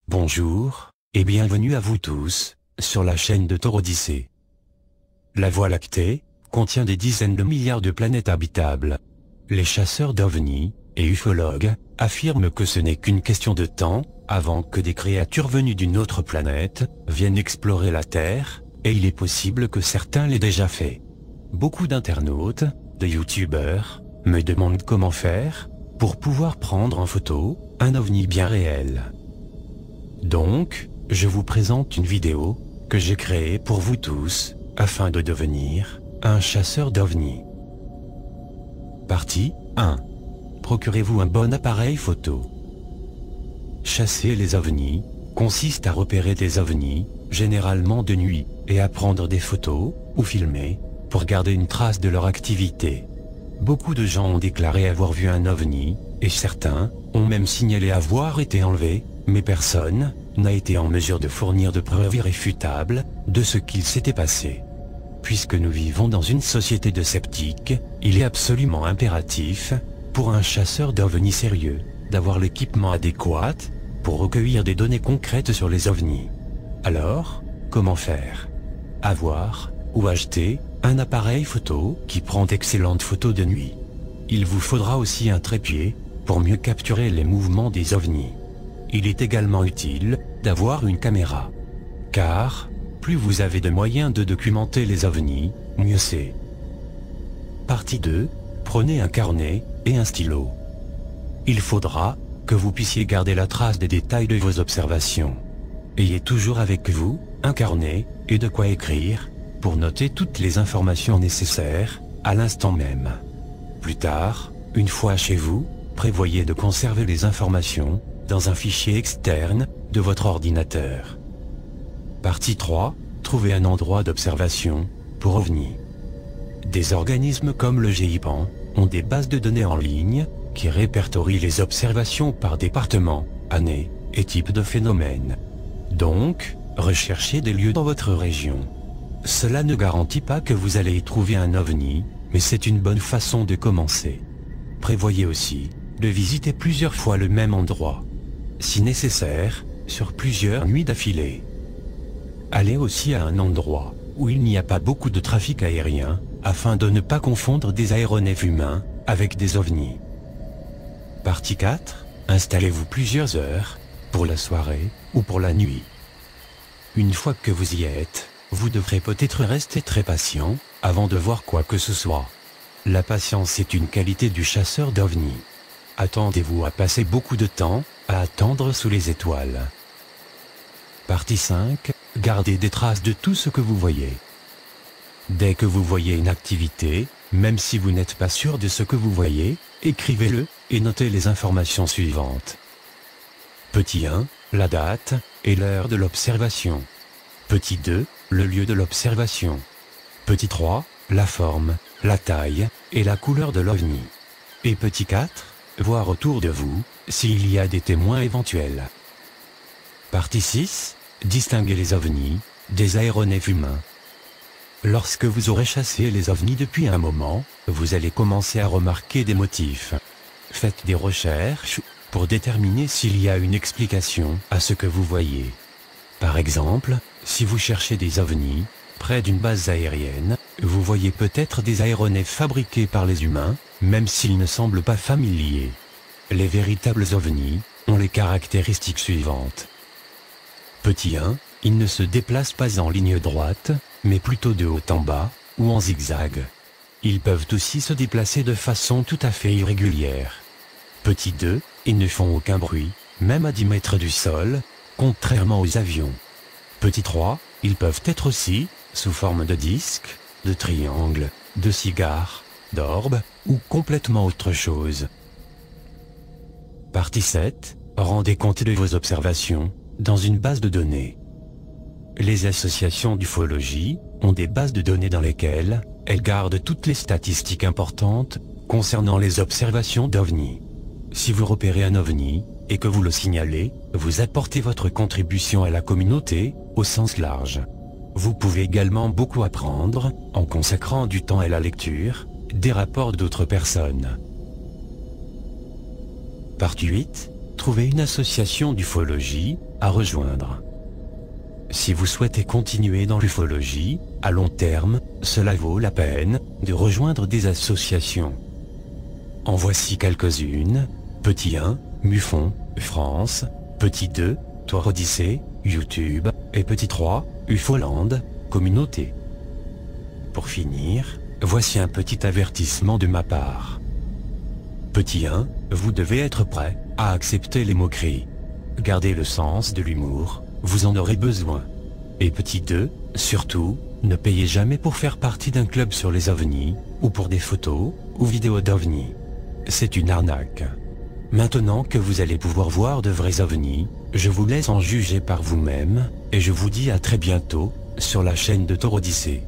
Bonjour, et bienvenue à vous tous, sur la chaîne de Thor Odyssey. La Voie lactée contient des dizaines de milliards de planètes habitables. Les chasseurs d'ovnis et ufologues affirment que ce n'est qu'une question de temps avant que des créatures venues d'une autre planète viennent explorer la Terre, et il est possible que certains l'aient déjà fait. Beaucoup d'internautes, de youtubeurs, me demandent comment faire pour pouvoir prendre en photo un ovni bien réel. Donc, je vous présente une vidéo que j'ai créée pour vous tous, afin de devenir un chasseur d'ovnis. Partie 1. Procurez-vous un bon appareil photo. Chasser les ovnis consiste à repérer des ovnis, généralement de nuit, et à prendre des photos, ou filmer, pour garder une trace de leur activité. Beaucoup de gens ont déclaré avoir vu un ovni, et certains ont même signalé avoir été enlevés, mais personne n'a été en mesure de fournir de preuves irréfutables de ce qu'il s'était passé. Puisque nous vivons dans une société de sceptiques, il est absolument impératif, pour un chasseur d'ovnis sérieux, d'avoir l'équipement adéquat pour recueillir des données concrètes sur les ovnis. Alors, comment faire? Avoir ou acheter un appareil photo qui prend d'excellentes photos de nuit. Il vous faudra aussi un trépied pour mieux capturer les mouvements des ovnis. Il est également utile d'avoir une caméra. Car, plus vous avez de moyens de documenter les ovnis, mieux c'est. Partie 2. Prenez un carnet et un stylo. Il faudra que vous puissiez garder la trace des détails de vos observations. Ayez toujours avec vous un carnet et de quoi écrire pour noter toutes les informations nécessaires à l'instant même. Plus tard, une fois chez vous, prévoyez de conserver les informations dans un fichier externe de votre ordinateur. Partie 3. Trouvez un endroit d'observation pour ovnis. Des organismes comme le GIPAN ont des bases de données en ligne qui répertorient les observations par département, année et type de phénomène. Donc, recherchez des lieux dans votre région. Cela ne garantit pas que vous allez y trouver un ovni, mais c'est une bonne façon de commencer. Prévoyez aussi de visiter plusieurs fois le même endroit, si nécessaire, sur plusieurs nuits d'affilée. Allez aussi à un endroit où il n'y a pas beaucoup de trafic aérien, afin de ne pas confondre des aéronefs humains avec des ovnis. Partie 4. Installez-vous plusieurs heures, pour la soirée ou pour la nuit. Une fois que vous y êtes, vous devrez peut-être rester très patient avant de voir quoi que ce soit. La patience est une qualité du chasseur d'ovnis. Attendez-vous à passer beaucoup de temps à attendre sous les étoiles. Partie 5. Gardez des traces de tout ce que vous voyez. Dès que vous voyez une activité, même si vous n'êtes pas sûr de ce que vous voyez, écrivez-le et notez les informations suivantes. Petit 1. La date et l'heure de l'observation. Petit 2. Le lieu de l'observation. Petit 3. La forme, la taille et la couleur de l'ovni. Et petit 4. Voir autour de vous s'il y a des témoins éventuels. Partie 6. Distinguer les ovnis des aéronefs humains. Lorsque vous aurez chassé les ovnis depuis un moment, vous allez commencer à remarquer des motifs. Faites des recherches pour déterminer s'il y a une explication à ce que vous voyez. Par exemple, si vous cherchez des ovnis près d'une base aérienne, vous voyez peut-être des aéronefs fabriqués par les humains, même s'ils ne semblent pas familiers. Les véritables ovnis ont les caractéristiques suivantes. Petit 1. Ils ne se déplacent pas en ligne droite, mais plutôt de haut en bas, ou en zigzag. Ils peuvent aussi se déplacer de façon tout à fait irrégulière. Petit 2. Ils ne font aucun bruit, même à 10 mètres du sol, contrairement aux avions. Petit 3. Ils peuvent être aussi sous forme de disque, de triangle, de cigare, d'orbe, ou complètement autre chose. Partie 7. Rendez compte de vos observations dans une base de données. Les associations d'ufologie ont des bases de données dans lesquelles elles gardent toutes les statistiques importantes concernant les observations d'ovnis. Si vous repérez un ovni et que vous le signalez, vous apportez votre contribution à la communauté au sens large. Vous pouvez également beaucoup apprendre en consacrant du temps à la lecture des rapports d'autres personnes. Partie 8. trouver une association d'ufologie à rejoindre. Si vous souhaitez continuer dans l'ufologie, à long terme, cela vaut la peine de rejoindre des associations. En voici quelques-unes. Petit 1, MUFON, France. Petit 2, Tour Odyssée, YouTube. Et petit 3, Ufoland, communauté. Pour finir, voici un petit avertissement de ma part. Petit 1, vous devez être prêt à accepter les moqueries. Gardez le sens de l'humour, vous en aurez besoin. Et petit 2, surtout, ne payez jamais pour faire partie d'un club sur les ovnis, ou pour des photos, ou vidéos d'ovnis. C'est une arnaque. Maintenant que vous allez pouvoir voir de vrais ovnis, je vous laisse en juger par vous-même, et je vous dis à très bientôt, sur la chaîne de Tour Odyssée.